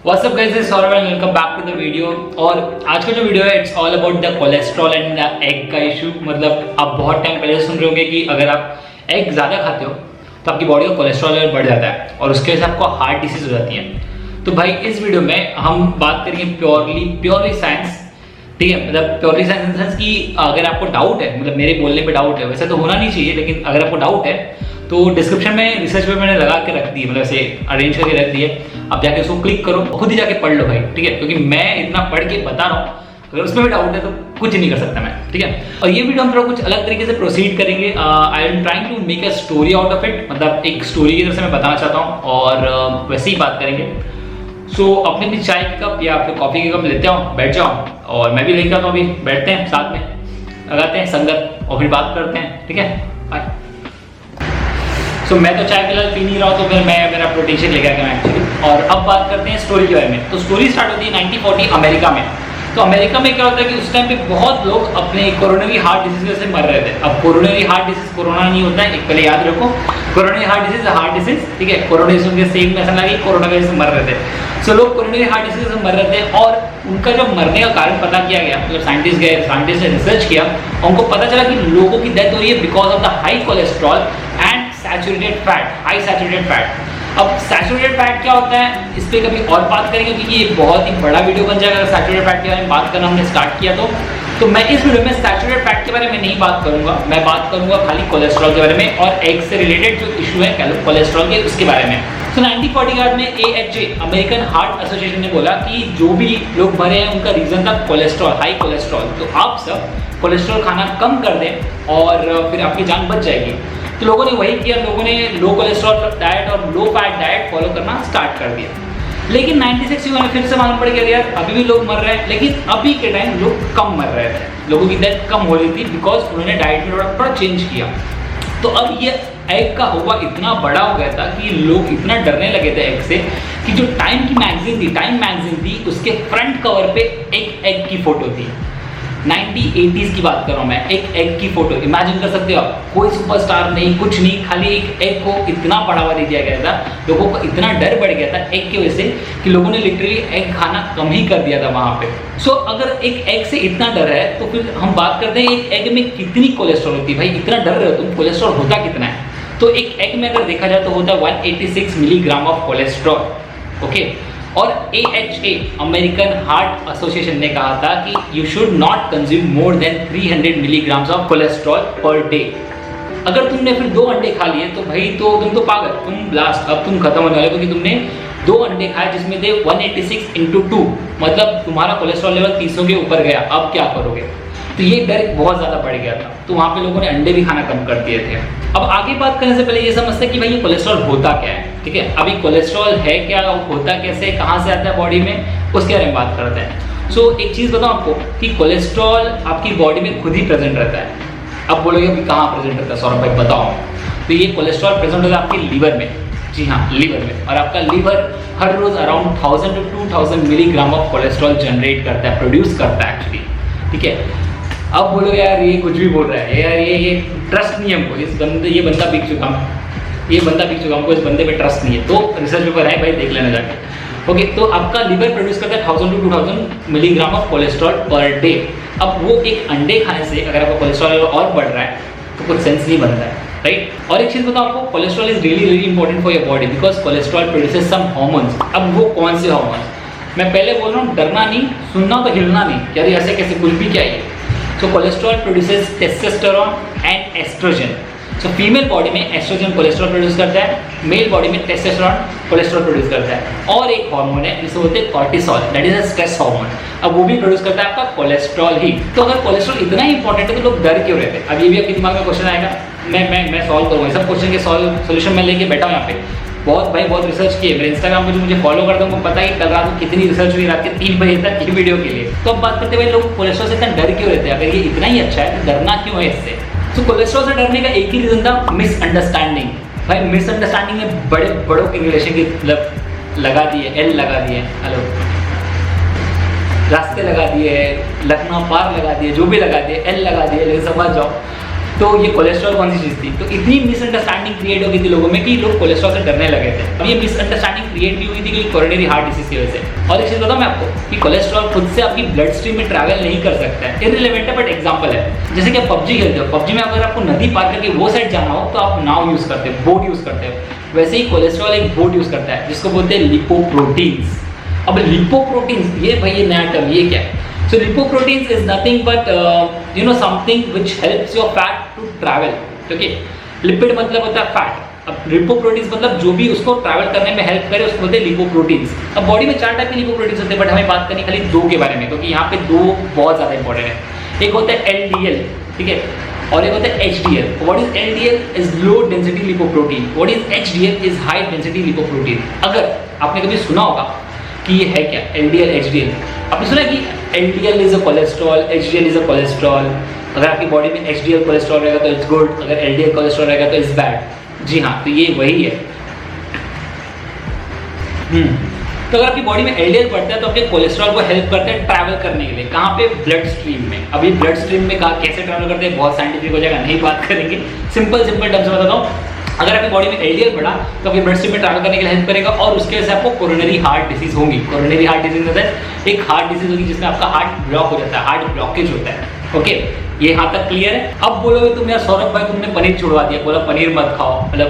What's up guys, this is Saurabh and welcome back to the video. और आज का जो वीडियो है it's all about the cholesterol and the egg का issue. मतलब आप बहुत टाइम पहले सुन रहे होंगे कि अगर आप एग ज़्यादा खाते हो तो आपकी बॉडी का कोलेस्ट्रॉल लेवल बढ़ जाता है और उसके वजह से आपको हार्ट डिसीज हो जाती है। तो भाई इस वीडियो में हम बात करेंगे प्योरली साइंस, ठीक है। मतलब प्योरली साइंस इन सेंस कि अगर आपको डाउट है, मतलब मेरे बोलने पे डाउट है, वैसे तो होना नहीं चाहिए, लेकिन अगर आपको डाउट है तो डिस्क्रिप्शन में रिसर्च पे मैंने लगा के रख दी, मतलब ऐसे अरेंज करके रख दिए। आप जाके उसको क्लिक करो, खुद ही जाके पढ़ लो भाई, ठीक है। क्योंकि मैं इतना पढ़ के बता रहा हूँ, अगर उसमें भी डाउट है तो कुछ नहीं कर सकता मैं, ठीक है। और ये वीडियो हम थोड़ा कुछ अलग तरीके से प्रोसीड करेंगे। I am trying to make a story out of it, मतलब एक स्टोरी की तरह से मैं बताना चाहता हूँ और वैसे ही बात करेंगे। सो अपने भी चाय का कप या फिर कॉफी का कप लेते हो, बैठ जाओ और मैं भी लेके आता हूँ। अभी बैठते हैं साथ में, लगाते हैं संगत और फिर बात करते हैं, ठीक है। बाय। तो मैं तो चाय फिलहाल पी नहीं रहा हूँ, तो फिर मैं मेरा प्रोटेक्शन लेके आ गया एक्चुअली। और अब बात करते हैं स्टोरी के बारे में। तो स्टोरी स्टार्ट होती है 1940 अमेरिका में। तो अमेरिका में क्या होता है कि उस टाइम पे बहुत लोग अपने कोरोनरी हार्ट डिसीज से मर रहे थे। अब कोरोनरी हार्ट डिसीज कोरोना नहीं होता है, एक पहले याद रखो, कोरोनरी हार्ट डिसीज, ठीक है। कोरोना के सेम में ऐसा लगा कि कोरोना की वजह से मर रहे थे। सो लोग कोरोनरी हार्ट डिसीज से मर रहे थे और उनका जब मरने का कारण पता किया गया, मतलब साइंटिस्ट ने रिसर्च किया, उनको पता चला कि लोगों की डेथ हो रही है because of the high cholesterol and saturated fat, high saturated fat. अब सैचुरेटेड फैट क्या होता है इस पर कभी और बात करेंगे, क्योंकि ये बहुत ही बड़ा वीडियो बन जाएगा। अगर सैचुरेटेड फैट के बारे में बात करना हमने स्टार्ट किया तो मैं इस वीडियो में सैचुरेटेड फैट के बारे में नहीं बात करूंगा, मैं बात करूंगा खाली कोलेस्ट्रॉल के बारे में और एग से रिलेटेड जो इशू है कोलेस्ट्रॉल के, उसके बारे में। तो 1940 में AHA, अमेरिकन हार्ट एसोसिएशन ने बोला कि जो भी लोग मरे हैं उनका रीजन था कोलेस्ट्रॉल, हाई कोलेस्ट्रॉल। तो आप सब कोलेस्ट्रॉल खाना कम कर दें और फिर आपकी जान बच जाएगी। तो लोगों ने वही किया, लोगों ने लो कोलेस्ट्रॉल डाइट और लो फैट डाइट फॉलो करना स्टार्ट कर दिया। लेकिन 1961 में फिर से मालूम पड़ गया यार अभी भी लोग मर रहे हैं, लेकिन अभी के टाइम लोग कम मर रहे थे, लोगों की डेथ कम हो रही थी बिकॉज उन्होंने डाइट में थोड़ा चेंज किया। तो अब ये एग का हुआ इतना बड़ा हो गया था कि लोग इतना डरने लगे थे एग से कि जो टाइम मैगजीन थी उसके फ्रंट कवर पे एक एग की फोटो थी। 1980s की बात कर रहा हूँ मैं, एक एग की फोटो। इमेजिन कर सकते हो आप, कोई सुपरस्टार नहीं, कुछ नहीं, खाली एक एग को इतना बढ़ावा दे दिया गया था, लोगों को इतना डर बढ़ गया था एग की वजह से कि लोगों ने लिटरली एग खाना कम ही कर दिया था वहाँ पे। सो अगर एक एग से इतना डर है तो फिर हम बात करते हैं एक एग में कितनी कोलेस्ट्रॉल होती है। भाई इतना डर रहे हो तुम, कोलेस्ट्रॉल होता कितना है? तो एक एग में अगर देखा जाए तो होता है 186 मिलीग्राम ऑफ कोलेस्ट्रॉल, ओके। और AHA, अमेरिकन हार्ट एसोसिएशन ने कहा था कि you should not consume more than 300 milligrams of cholesterol per day. अगर तुमने फिर 2 अंडे खा लिए तो भाई तो तुम तो पागल, तुम ब्लास्ट, अब तुम खत्म होने वाले, क्योंकि तुमने 2 अंडे खाए जिसमें थे 186 × 2, मतलब तुम्हारा कोलेस्ट्रॉल लेवल 300 के ऊपर गया। अब क्या करोगे? तो ये डर बहुत ज़्यादा बढ़ गया था, तो वहाँ पे लोगों ने अंडे भी खाना कम कर दिए थे। अब आगे बात करने से पहले ये समझते हैं कि भाई ये कोलेस्ट्रॉल होता क्या है, ठीक है। अभी कोलेस्ट्रॉल है क्या, होता कैसे, कहाँ से आता है बॉडी में, उसके बारे में बात करते हैं। सो एक चीज़ बताऊँ आपको कि कोलेस्ट्रॉल आपकी बॉडी में खुद ही प्रेजेंट रहता है। अब बोलोगे अभी कहाँ प्रेजेंट रहता है सौरभ भाई, बताओ। तो ये कोलेस्ट्रॉल प्रेजेंट होता है आपकी लीवर में, जी हाँ, लीवर में। और आपका लीवर हर रोज़ around 1000 to 2000 milligram of cholesterol generate करता है, प्रोड्यूस करता है एक्चुअली, ठीक है। अब बोलो यार ये कुछ भी बोल रहा है यार, ये ट्रस्ट नहीं है हमको, ये बंदा बिक चुका, हमको इस बंदे पे ट्रस्ट नहीं है। तो रिसर्च पेपर है भाई, देख लेना जाके, ओके। तो आपका लीवर प्रोड्यूस करता है 1000 to 2000 milligram of cholesterol per day. अब वो एक अंडे खाने से अगर आपका कोलेस्ट्रॉल और बढ़ रहा है तो कुछ सेंस नहीं बनता है, राइट। और एक चीज़ बताओ आपको, cholesterol is really important for your body because cholesterol produces some hormones. अब वो कौन से हार्मोन्स? मैं पहले बोल रहा हूँ, डरना नहीं, सुनना तो हिलना नहीं, यार ऐसे कैसे, कुछ भी क्या है। So cholesterol produces testosterone and estrogen. So female body में एस्ट्रोजन कोलेस्ट्रॉल प्रोड्यूस करता है, मेल बॉडी में टेस्टोस्टेरोन कोलेस्ट्रॉल प्रोड्यूस करता है। और एक हार्मोन है जिसे बोलते हैं cortisol, that is a stress hormone. अब वो भी प्रोड्यूस करता है आपका कोलेस्ट्रॉल ही। तो अगर कोलेस्ट्रॉल इतना ही इंपॉर्टेंट है तो लोग डर क्यों रहते हैं? अब ये भी आपके दिमाग में क्वेश्चन आएगा, मैं सॉल्व करूँगा सब क्वेश्चन के सोल्यूशन मैं लेके बैठा हूँ यहाँ पे। बहुत रिसर्च किए, मेरे इंस्टाग्राम पे जो मुझे फॉलो करता हूँ, पता ही कल रात को कितनी रिसर्च हुई, रात के 3 बजे तक की वीडियो के लिए। तो अब बात करते हुए लोग कोलेस्ट्रॉल से इतना डर क्यों रहते हैं? अगर ये इतना ही अच्छा है तो डरना क्यों है इससे? तो कोलेस्ट्रॉल से डरने का एक ही रीजन था, मिसअंडरस्टैंडिंग। भाई मिसअंडरस्टैंडिंग में बड़ों की रिलेशन की लगा दिए, एल लगा दिए, हेलो रास्ते लगा दिए, लखनऊ पार लगा दिए, जो भी लगा दिए, एल लगा दिए, लेकिन समझ जाओ तो ये कोलेस्ट्रॉल कौन सी चीज़ थी? तो इतनी मिसअंडरस्टैंडिंग क्रिएट हो गई थी लोगों में कि लोग कोलेस्ट्रॉल से डरने लगे थे। अब ये मिसअंडरस्टैंडिंग क्रिएट भी हुई थी कि कोरोनरी हार्ट डिसीज की वजह से। और एक चीज़ बताऊँ मैं आपको कि कोलेस्ट्रॉल खुद से आपकी ब्लड स्ट्रीम में ट्रैवल नहीं कर सकता है, इररिलेवेंट है, बट एग्जाम्पल है। जैसे कि आप पबजी खेलते हो, पबजी में अगर आपको नदी पार करके वो साइड जाना हो तो आप नाव यूज़ करते हो, बोट यूज़ करते हो। वैसे ही कोलेस्ट्रॉल एक बोट यूज़ करता है जिसको बोलते हैं लिपोप्रोटीन्स। अब लिपोप्रोटीन्स, ये भाई ये नया टर्म, ये क्या है? So lipoproteins is nothing but something which helps your fat to travel. Okay? Lipid मतलब होता है फैट। अब लिपोप्रोटीन्स मतलब जो भी उसको ट्रैवल करने में हेल्प करे उसको बोलते हैं लिपोप्रोटीन्स। अब बॉडी में 4 टाइप के लिपोप्रोटीन्स होते हैं, बट हमें बात करनी खाली 2 के बारे में, क्योंकि यहाँ पे 2 बहुत ज़्यादा इंपॉर्टेंट है। एक होता है LDL, ठीक है, और एक होता है HDL। What is LDL? Is low density lipoprotein. What is HDL? Is high density lipoprotein. अगर आपने कभी सुना होगा कि ये है क्या LDL HDL, आपने सुना कि LDL is a cholesterol, HDL is a cholesterol. अगर आपकी बॉडी में HDL कोलेस्ट्रॉल रहेगा तो इट्स गुड, अगर LDL कोलेस्ट्रॉल रहेगा तो इट्स बैड। जी हाँ, तो ये वही है। तो अगर आपकी बॉडी में LDL बढ़ता है तो आपके कोलेस्ट्रॉल को हेल्प करते हैं ट्रैवल करने के लिए। कहाँ पे? ब्लड स्ट्रीम में। अभी ब्लड स्ट्रीम में कहाँ कैसे ट्रैवल करते हैं बहुत साइंटिफिक हो जाएगा, नहीं बात करेंगे। सिंपल टर्म्स में बताता हूँ। अगर आपकी बॉडी में LDL बढ़ा तो आपके ब्लड स्ट्रीम में ट्रैवल करने के लिए हेल्प करेगा और उसके वजह से आपको कोरोनरी हार्ट डिसीज होंगी। कोरोनरी हार्ट डिसीज होता है एक हार्ट डिसीज होगी जिसमें आपका हार्ट ब्लॉक हो जाता है, हार्ट ब्लॉकेज होता है। ओके, ये यहाँ तक क्लियर है? अब बोलोगे तुम यार सौरभ भाई तुमने पनीर छुड़वा दिया, बोला पनीर मत खाओ, मतलब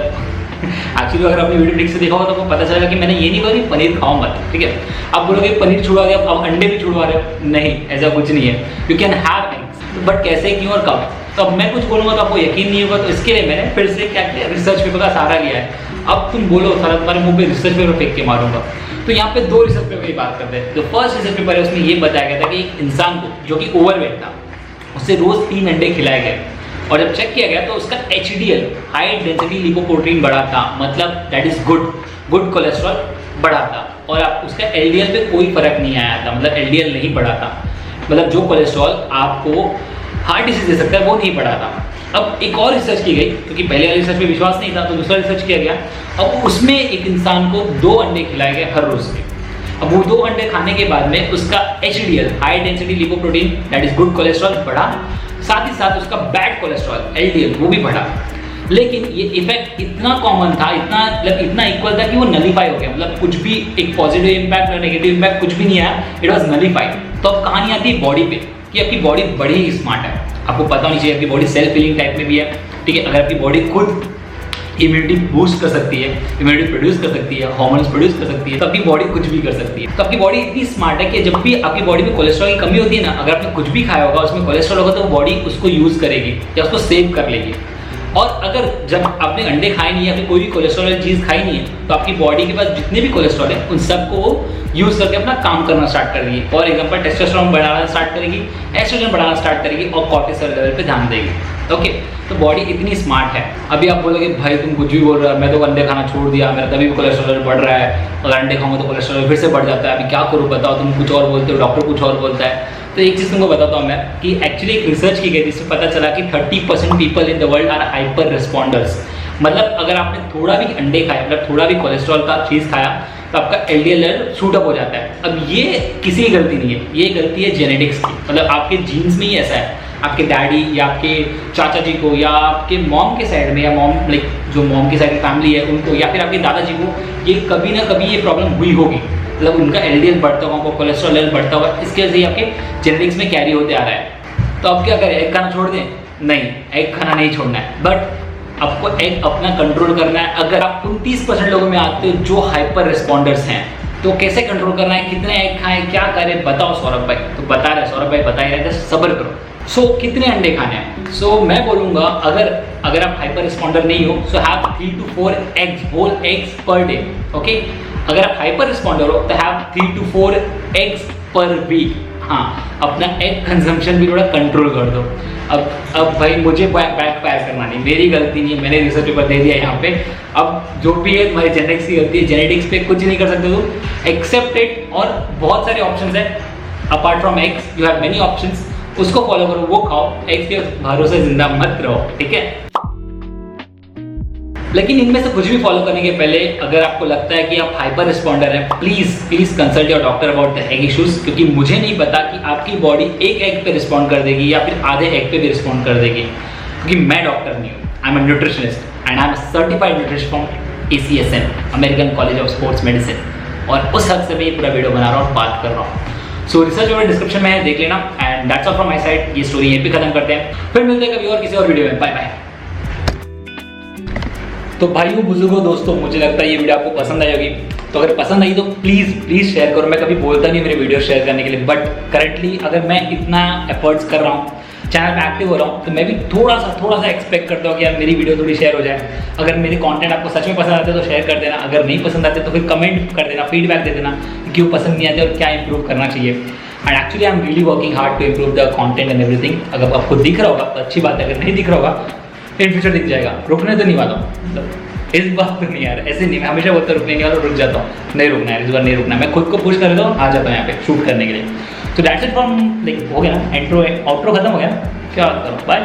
एक्चुअली अगर आपने वीडियो ठीक से देखा हो तो आपको पता चलेगा कि मैंने ये नहीं बोला कि पनीर खाओ मत, ठीक है। अब बोलोगे पनीर छुड़वा दिया, अब अंडे भी छुड़वा रहे हो? नहीं, ऐसा कुछ नहीं है। You can have eggs, but कैसे, क्यों और कब? तो अब मैं कुछ बोलूँगा तो आपको यकीन नहीं होगा, तो इसके लिए मैंने फिर से क्या किया, रिसर्च पेपर का सहारा लिया है। अब तुम बोलो सारा तुम्हारे मुंह पे रिसर्च पेपर फेंक के मारूंगा। तो यहाँ पे 2 रिसर्च पेपर की बात करते हैं। जो फर्स्ट रिसर्च पेपर है उसमें ये बताया गया था कि एक इंसान को जो कि ओवरवेट था उससे रोज 3 अंडे खिलाए गए और जब चेक किया गया तो उसका HDL हाई डेंसिटी लिपोप्रोटीन बढ़ा था, मतलब दैट इज गुड कोलेस्ट्रॉल बढ़ा था, और आप उसका LDL पे कोई फर्क नहीं आया था, मतलब LDL नहीं बढ़ा था, मतलब जो कोलेस्ट्रॉल आपको हार्ट डिसीज दे सकता है वो नहीं बढ़ा था। अब एक और रिसर्च की गई, क्योंकि पहले वाले रिसर्च पे विश्वास नहीं था तो दूसरा रिसर्च किया गया। अब उसमें एक इंसान को 2 अंडे खिलाए गए हर रोज के। अब वो 2 अंडे खाने के बाद में उसका HDL high density lipoprotein that is good cholesterol बढ़ा, साथ ही साथ उसका बैड कोलेस्ट्रॉल LDL वो भी बढ़ा। लेकिन ये इफेक्ट इतना कॉमन था, इतना इक्वल था कि वो नलीफाई हो गया, मतलब कुछ भी एक पॉजिटिव इम्पैक्ट और नेगेटिव इम्पैक्ट कुछ भी नहीं आया, इट वाज नलीफाइड। तो अब कहानी आती है बॉडी पे कि आपकी बॉडी बड़ी ही स्मार्ट है। आपको पता होनी चाहिए आपकी बॉडी सेल्फ हीलिंग टाइप में भी है, ठीक है। अगर आपकी बॉडी खुद इम्यूनिटी बूस्ट कर सकती है, इम्यूनिटी प्रोड्यूस कर सकती है, हार्मोन्स प्रोड्यूस कर सकती है, तो आपकी बॉडी कुछ भी कर सकती है। तो आपकी बॉडी इतनी स्मार्ट है कि जब भी आपकी बॉडी में कोलेस्ट्रॉल की कमी होती है ना, अगर आपने कुछ भी खाया होगा उसमें कोलेस्ट्रॉल होगा तो वो बॉडी उसको यूज करेगी या उसको सेव कर लेगी। और अगर जब आपने अंडे खाए नहीं है या फिर कोई भी कोलेस्ट्रॉल वाली चीज़ खाई नहीं है तो आपकी बॉडी के पास जितने भी कोलेस्ट्रॉल है उन सबको वो यूज़ करके अपना काम करना स्टार्ट कर देगी। फॉर एग्जांपल टेस्टोस्टेरोन बढ़ाना स्टार्ट करेगी, एस्ट्रोजन बढ़ाना स्टार्ट करेगी और कॉर्टिसोल लेवल पे ध्यान देगी। ओके, तो बॉडी इतनी स्मार्ट है। अभी आप बोलोगे भाई तुम कुछ भी बोल रहे हो, मैं तो अंडे खाना छोड़ दिया, मेरा तभी भी कोलेस्ट्रॉल बढ़ रहा है, अगर अंडे खाऊंगा तो कोलेस्ट्रॉल फिर से बढ़ जाता है, अभी क्या करूँ बताओ। तुम कुछ और बोलते हो, डॉक्टर कुछ और बोलता है। तो एक चीज़ तुमको बताता हूँ मैं कि एक्चुअली एक रिसर्च की गई जिससे पता चला कि 30% people in the world are hyper responders. मतलब अगर आपने थोड़ा भी अंडे खाया, मतलब थोड़ा भी कोलेस्ट्रॉल का चीज़ खाया तो आपका LDL लेवल शूट अप हो जाता है। अब ये किसी की गलती नहीं है, ये गलती है जेनेटिक्स की, मतलब आपके जीन्स में ही ऐसा है। आपके डैडी या आपके चाचा जी को या आपके मॉम के साइड में, या मॉम लाइक जो मॉम की साइड की फैमिली है उनको, या फिर आपके दादाजी को ये कभी ना कभी ये प्रॉब्लम हुई होगी, मतलब उनका LDL बढ़ता होगा, उनको कोलेस्ट्रॉल लेवल बढ़ता होगा, इसके वजह से आपके जेनेटिक्स में कैरी होते आ रहा है। तो अब क्या करें, एग खाना छोड़ दें? नहीं, एग खाना नहीं छोड़ना है, बट आपको एग अपना कंट्रोल करना है। अगर आप 29% लोगों में आते हो जो हाइपर रिस्पॉन्डर्स हैं, तो कैसे कंट्रोल करना है, कितने एग खाएं, क्या करें, बताओ सौरभ भाई। तो बता रहे सौरभ भाई, बता ही रहे, जस्ट सब्र करो। सो कितने अंडे खाने हैं? सो मैं बोलूँगा अगर आप हाइपर रिस्पॉन्डर नहीं हो so have 3 to 4 eggs, whole eggs per day. Okay, अगर आप हाइपर रिस्पॉन्डर हो तो have 3 to 4 eggs per week. हाँ, अपना एग कंजम्पशन भी थोड़ा कंट्रोल कर दो। अब भाई मुझे बैकफायर करना नहीं, मेरी गलती नहीं है, मैंने रिसर्च पेपर दे दिया यहाँ पे। अब जो भी है तुम्हारी जेनेटिक्स की गलती है, जेनेटिक्स पे कुछ नहीं कर सकते तुम, एक्सेप्ट इट। और बहुत सारे ऑप्शंस है apart from eggs, you have many options, उसको फॉलो करो, वो खाओ, एग्स के भरोसे जिंदा मत रहो, ठीक है। लेकिन इनमें से कुछ भी फॉलो करने के पहले अगर आपको लगता है कि आप हाइपर रिस्पॉन्डर हैं, please consult your doctor about the egg issues, क्योंकि मुझे नहीं पता कि आपकी बॉडी एक एग पे रिस्पॉन्ड कर देगी या फिर आधे एग पे भी रिस्पॉन्ड कर देगी। क्योंकि मैं डॉक्टर नहीं हूँ, I am a nutritionist and I am certified nutrition from ACSM, American college of sports medicine, और उस हद से मैं ये पूरा वीडियो बना रहा हूँ और बात कर रहा हूँ। सो रिसर्च और डिस्क्रिप्शन में है, देख लेना। And that's all from my side. ये स्टोरी यहीं पे खत्म करते हैं, फिर मिलते हैं कभी और किसी और वीडियो में। Bye bye. तो भाइयों, बुजुर्गों, दोस्तों, मुझे लगता है ये वीडियो आपको पसंद आई होगी। तो अगर पसंद आई तो प्लीज़ शेयर करो। मैं कभी बोलता नहीं मेरे वीडियो शेयर करने के लिए, बट करंटली अगर मैं इतना एफर्ट्स कर रहा हूँ, चैनल पे एक्टिव हो रहा हूँ, तो मैं भी थोड़ा सा एक्सपेक्ट करता हूँ कि यार मेरी वीडियो थोड़ी शेयर हो जाए। अगर मेरे कंटेंट आपको सच में पसंद आते तो शेयर कर देना, अगर नहीं पसंद आते तो फिर कमेंट कर देना, फीडबैक दे देना कि क्यों पसंद नहीं आते और क्या इंप्रूव करना चाहिए। And actually I am really working hard to improve the content and everything. अगर आपको दिख रहा होगा तो अच्छी बात है, अगर नहीं दिख रहा होगा इन फ्यूचर दिख जाएगा। रुकने तो नहीं वाला हूँ, इस बात तो नहीं यार, ऐसे नहीं। मैं हमेशा बोलता रुकने के बाद रुक जाता हूँ, नहीं रुकना है इस बार, नहीं रुकना। मैं खुद को पुश कर देता हूँ, आ जाता हूँ यहाँ पे शूट करने के लिए। तो दैट्स इट फ्रॉम, लाइक हो गया ना, इंट्रो आउट्रो खत्म हो गया, क्या बात करो, बाय।